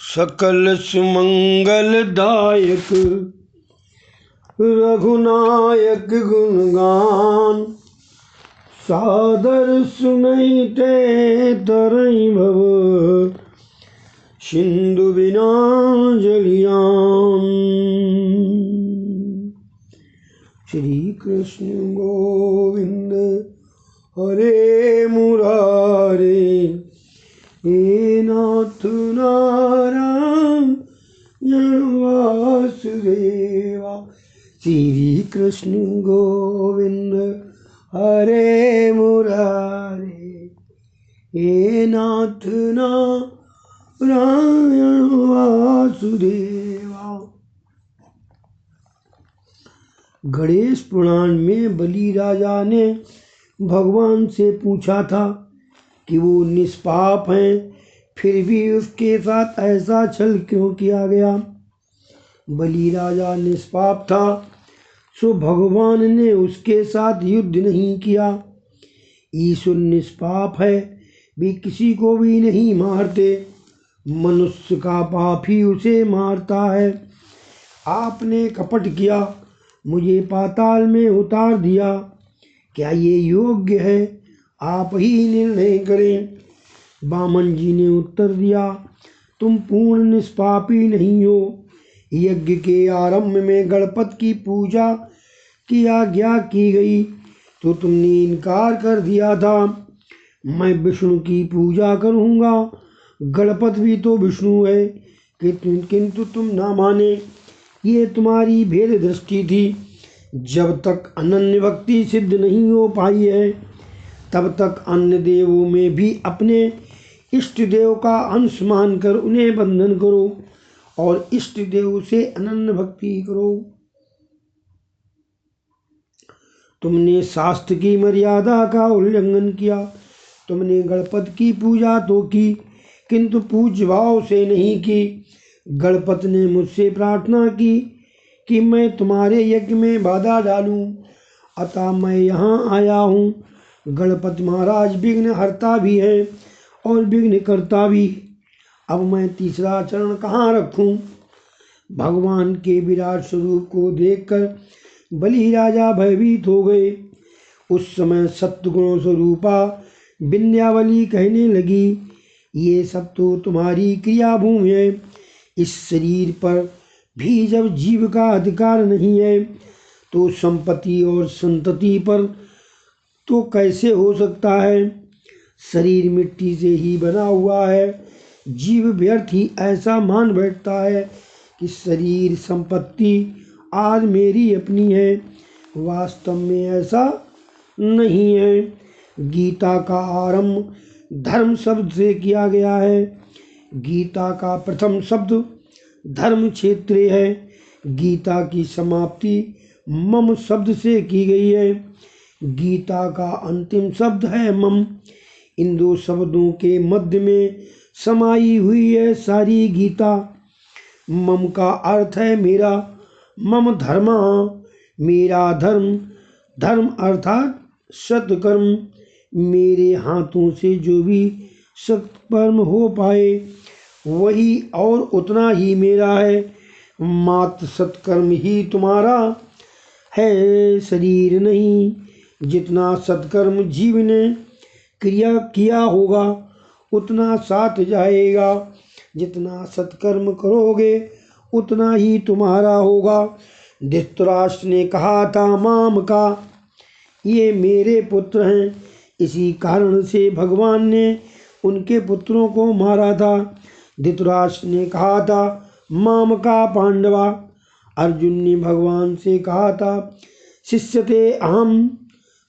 सकल सुमंगलदायक रघुनायक गुणगान सादर सुनैते तरई भव सिंधु बिना जलियान। श्री कृष्ण गोविंद हरे मुरारे हे नाथ नारायण वासुदेवा। श्री कृष्ण गोविंद हरे मुरारे हे नाथ नारायण वासुदेवा। गणेश पुराण में बलि राजा ने भगवान से पूछा था कि वो निष्पाप हैं, फिर भी उसके साथ ऐसा छल क्यों किया गया। बलि राजा निष्पाप था, सो भगवान ने उसके साथ युद्ध नहीं किया। ईश्वर निष्पाप है, वे किसी को भी नहीं मारते, मनुष्य का पाप ही उसे मारता है। आपने कपट किया, मुझे पाताल में उतार दिया, क्या ये योग्य है? आप ही निर्णय करें। वामन जी ने उत्तर दिया, तुम पूर्ण निष्पापी नहीं हो। यज्ञ के आरंभ में गणपति की पूजा की आज्ञा की गई तो तुमने इनकार कर दिया था। मैं विष्णु की पूजा करूँगा, गणपति भी तो विष्णु है, किंतु तुम ना माने। ये तुम्हारी भेद दृष्टि थी। जब तक अनन्य भक्ति सिद्ध नहीं हो पाई है, तब तक अन्य देवों में भी अपने इष्ट देव का अंश मानकर उन्हें बंधन करो और इष्ट देव से अनन्य भक्ति करो। तुमने शास्त्र की मर्यादा का उल्लंघन किया। तुमने गणपति की पूजा तो की, किंतु पूज्य भाव से नहीं की। गणपति ने मुझसे प्रार्थना की कि मैं तुम्हारे यज्ञ में बाधा डालूं, अतः मैं यहाँ आया हूँ। गणपति महाराज विघ्न हरता भी है और विघ्न करता भी। अब मैं तीसरा चरण कहाँ रखूं? भगवान के विराट स्वरूप को देखकर बलि राजा भयभीत हो गए। उस समय सत्गुण स्वरूपा विंध्यावली कहने लगी, ये सब तो तुम्हारी क्रिया भूमि है। इस शरीर पर भी जब जीव का अधिकार नहीं है, तो संपत्ति और संतति पर तो कैसे हो सकता है? शरीर मिट्टी से ही बना हुआ है। जीव व्यर्थ ही ऐसा मान बैठता है कि शरीर संपत्ति आज मेरी अपनी है। वास्तव में ऐसा नहीं है। गीता का आरंभ धर्म शब्द से किया गया है। गीता का प्रथम शब्द धर्म क्षेत्रे है। गीता की समाप्ति मम शब्द से की गई है। गीता का अंतिम शब्द है मम। इन दो शब्दों के मध्य में समाई हुई है सारी गीता। मम का अर्थ है मेरा, मम धर्म मेरा धर्म, धर्म अर्थात सत्कर्म। मेरे हाथों से जो भी सत्कर्म हो पाए वही और उतना ही मेरा है। मात्र सत्कर्म ही तुम्हारा है, शरीर नहीं। जितना सत्कर्म जीव ने क्रिया किया होगा उतना साथ जाएगा। जितना सत्कर्म करोगे उतना ही तुम्हारा होगा। धृतराष्ट्र ने कहा था माम का, ये मेरे पुत्र हैं। इसी कारण से भगवान ने उनके पुत्रों को मारा था। धृतराष्ट्र ने कहा था माम का पांडवा। अर्जुन ने भगवान से कहा था शिष्यते अहम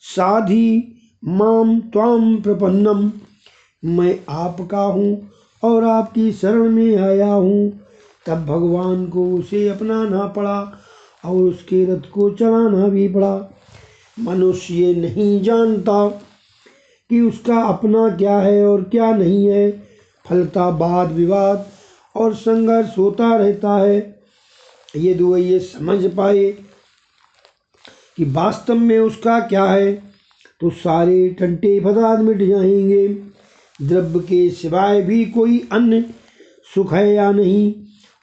साधि माम त्वाम प्रपन्नम। मैं आपका हूँ और आपकी शरण में आया हूँ। तब भगवान को उसे अपनाना पड़ा और उसके रथ को चलाना भी पड़ा। मनुष्य ये नहीं जानता कि उसका अपना क्या है और क्या नहीं है। फलता वाद विवाद और संघर्ष होता रहता है। यदि वह ये समझ पाए कि वास्तव में उसका क्या है, तो सारे टंटे फसाद मिट जाएंगे। द्रव्य के सिवाय भी कोई अन्य सुख है या नहीं,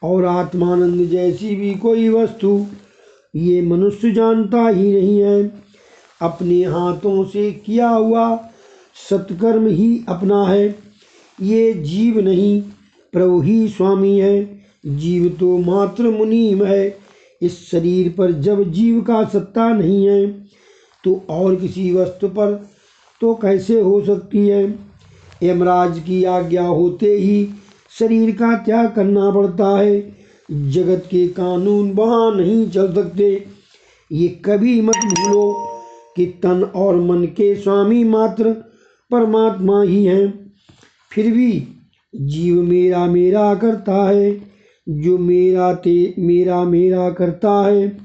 और आत्मानंद जैसी भी कोई वस्तु ये मनुष्य जानता ही नहीं है। अपने हाथों से किया हुआ सत्कर्म ही अपना है। ये जीव नहीं, प्रभु ही स्वामी है। जीव तो मात्र मुनीम है। इस शरीर पर जब जीव का सत्ता नहीं है तो और किसी वस्तु पर तो कैसे हो सकती है। यमराज की आज्ञा होते ही शरीर का त्याग करना पड़ता है। जगत के कानून वहाँ नहीं चल सकते। ये कभी मत भूलो कि तन और मन के स्वामी मात्र परमात्मा ही हैं। फिर भी जीव मेरा मेरा करता है। जो मेरा मेरा करता है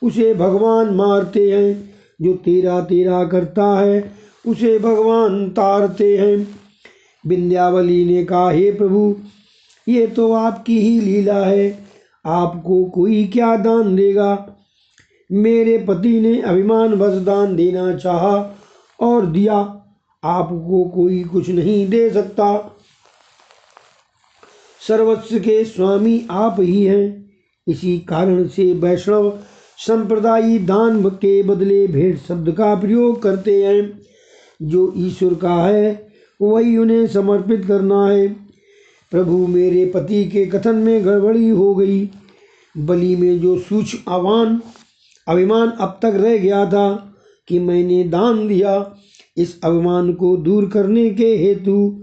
उसे भगवान मारते हैं। जो तेरा तेरा करता है उसे भगवान तारते हैं। विंध्यावली ने कहा, हे प्रभु, ये तो आपकी ही लीला है। आपको कोई क्या दान देगा। मेरे पति ने अभिमान बस दान देना चाहा और दिया। आपको कोई कुछ नहीं दे सकता। सर्वस्व के स्वामी आप ही हैं। इसी कारण से वैष्णव संप्रदायी दान के बदले भेंट शब्द का प्रयोग करते हैं। जो ईश्वर का है वही उन्हें समर्पित करना है। प्रभु, मेरे पति के कथन में गड़बड़ी हो गई। बलि में जो सूक्ष्म अभिमान अब तक रह गया था कि मैंने दान दिया, इस अभिमान को दूर करने के हेतु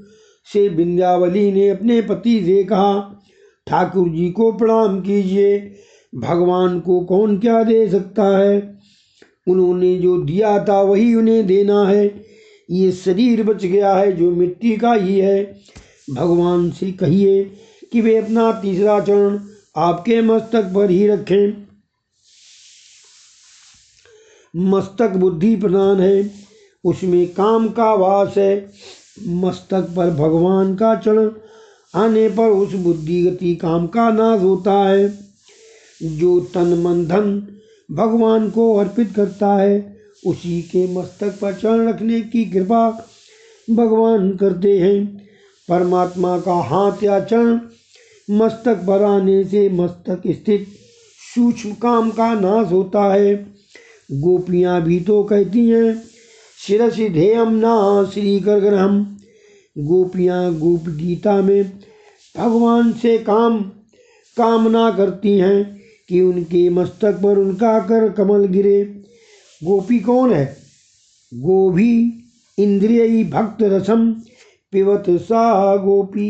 से विंध्यावली ने अपने पति से कहा, ठाकुर जी को प्रणाम कीजिए। भगवान को कौन क्या दे सकता है। उन्होंने जो दिया था वही उन्हें देना है। ये शरीर बच गया है जो मिट्टी का ही है। भगवान से कहिए कि वे अपना तीसरा चरण आपके मस्तक पर ही रखें। मस्तक बुद्धि प्रधान है, उसमें काम का वास है। मस्तक पर भगवान का चरण आने पर उस बुद्धिगति काम का नाश होता है। जो तन मन धन भगवान को अर्पित करता है उसी के मस्तक पर चरण रखने की कृपा भगवान करते हैं। परमात्मा का हाथ या चरण मस्तक पर आने से मस्तक स्थित सूक्ष्म काम का नाश होता है। गोपियाँ भी तो कहती हैं, शिरसि ध्येयं न श्री कर ग्रहम। गोपियाँ गोप गीता में भगवान से कामना करती हैं कि उनके मस्तक पर उनका कर कमल गिरे। गोपी कौन है। गोभी इंद्रिय भक्त रसम पिबत सा गोपी।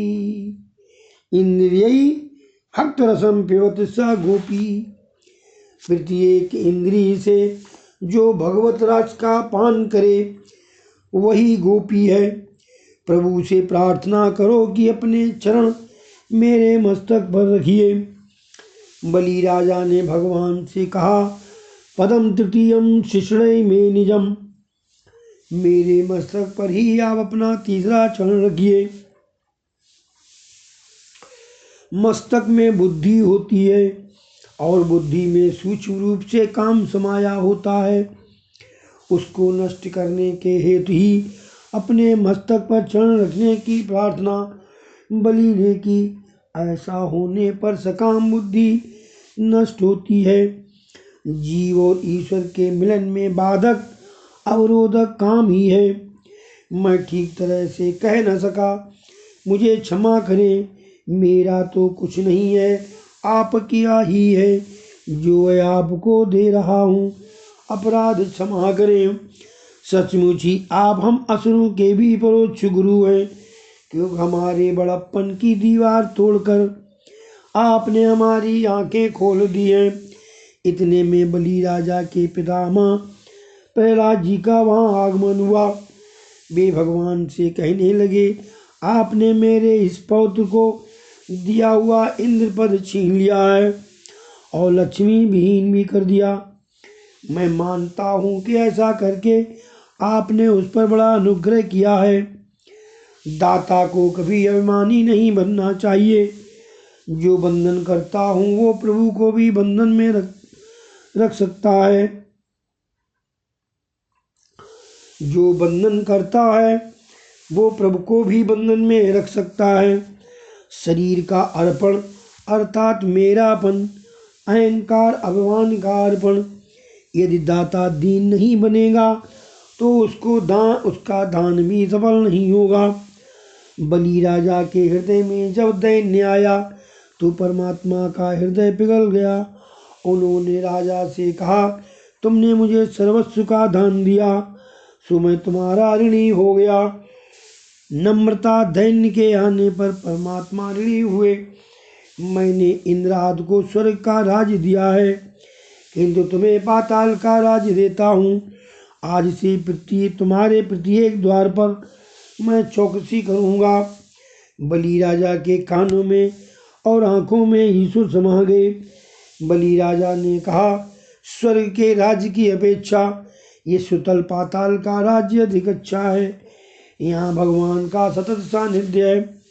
इंद्रिय भक्त रसम पिबत सा गोपी। प्रत्येक इंद्रिय से जो भगवत रस का पान करे वही गोपी है। प्रभु से प्रार्थना करो कि अपने चरण मेरे मस्तक पर रखिए। बलि राजा ने भगवान से कहा, पदम तृतीयम शिष्णय में निजम। मेरे मस्तक पर ही आप अपना तीसरा चरण रखिए। मस्तक में बुद्धि होती है और बुद्धि में सूक्ष्म रूप से काम समाया होता है। उसको नष्ट करने के हेतु ही अपने मस्तक पर चरण रखने की प्रार्थना बलि ने की। ऐसा होने पर सकाम बुद्धि नष्ट होती है। जीव और ईश्वर के मिलन में बाधक अवरोधक काम ही है। मैं ठीक तरह से कह न सका, मुझे क्षमा करें। मेरा तो कुछ नहीं है, आप किया ही है। जो है आपको दे रहा हूँ, अपराध क्षमा करें। सचमुच ही आप हम असुरों के भी परोक्ष गुरु हैं, क्योंकि हमारे बड़प्पन की दीवार तोड़कर आपने हमारी आंखें खोल दी हैं। इतने में बलि राजा के पितामह प्रहलाद जी का वहाँ आगमन हुआ। वे भगवान से कहने लगे, आपने मेरे इस पौत्र को दिया हुआ इंद्र पद छीन लिया है और लक्ष्मी विहीन भी कर दिया। मैं मानता हूँ कि ऐसा करके आपने उस पर बड़ा अनुग्रह किया है। दाता को कभी अभिमानी नहीं बनना चाहिए। जो बंधन करता हूँ वो प्रभु को भी बंधन में रख सकता है। जो बंधन करता है वो प्रभु को भी बंधन में रख सकता है। शरीर का अर्पण अर्थात मेरापन, अहंकार अभिमान का अर्पण। यदि दाता दीन नहीं बनेगा तो उसका दान भी सफल नहीं होगा। बलि राजा के हृदय में जब दैन्य आया तो परमात्मा का हृदय पिघल गया। उन्होंने राजा से कहा, तुमने मुझे सर्वस्व का दान दिया, सो मैं तुम्हारा ऋणी हो गया। नम्रता दैन्य के आने पर परमात्मा ऋणी हुए। मैंने इंद्र आदि को स्वर्ग का राज्य दिया है, किंतु तुम्हें पाताल का राज्य देता हूँ। आज से तुम्हारे प्रत्येक द्वार पर मैं चौकसी करूँगा। बलि राजा के कानों में और आंखों में ईश्वर समा गए। बलि राजा ने कहा, स्वर्ग के राज्य की अपेक्षा ये सुतल पाताल का राज्य अधिक अच्छा है। यहाँ भगवान का सतत सानिध्य है।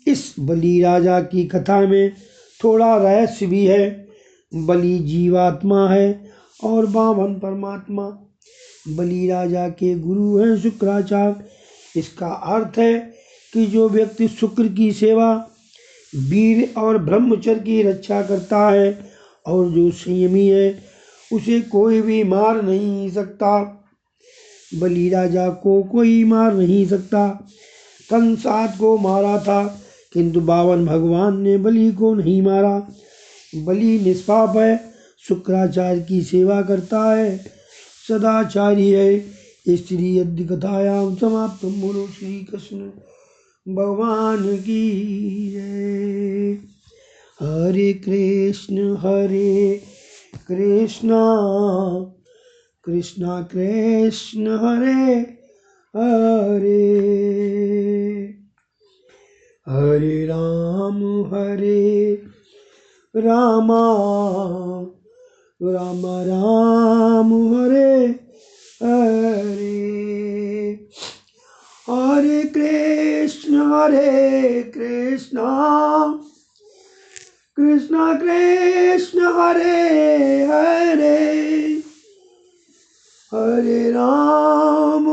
इस बलि राजा की कथा में थोड़ा रहस्य भी है। बलि जीवात्मा है और बामन परमात्मा। बलि राजा के गुरु हैं शुक्राचार्य। इसका अर्थ है कि जो व्यक्ति शुक्र की सेवा, वीर और ब्रह्मचर्य की रक्षा करता है और जो संयमी है, उसे कोई भी मार नहीं सकता। बलि राजा को कोई मार नहीं सकता। कंस आदि को मारा था, किंतु बावन भगवान ने बलि को नहीं मारा। बलि निष्पाप है, शुक्राचार्य की सेवा करता है, सदाचारी है। स्त्री यदि कथायाम समाप्त। बोलो श्री कृष्ण भगवान की जय। हरे कृष्ण कृष्ण कृष्ण हरे हरे, हरे राम राम राम हरे हरे। हरे कृष्ण कृष्ण कृष्ण हरे हरे, हरे राम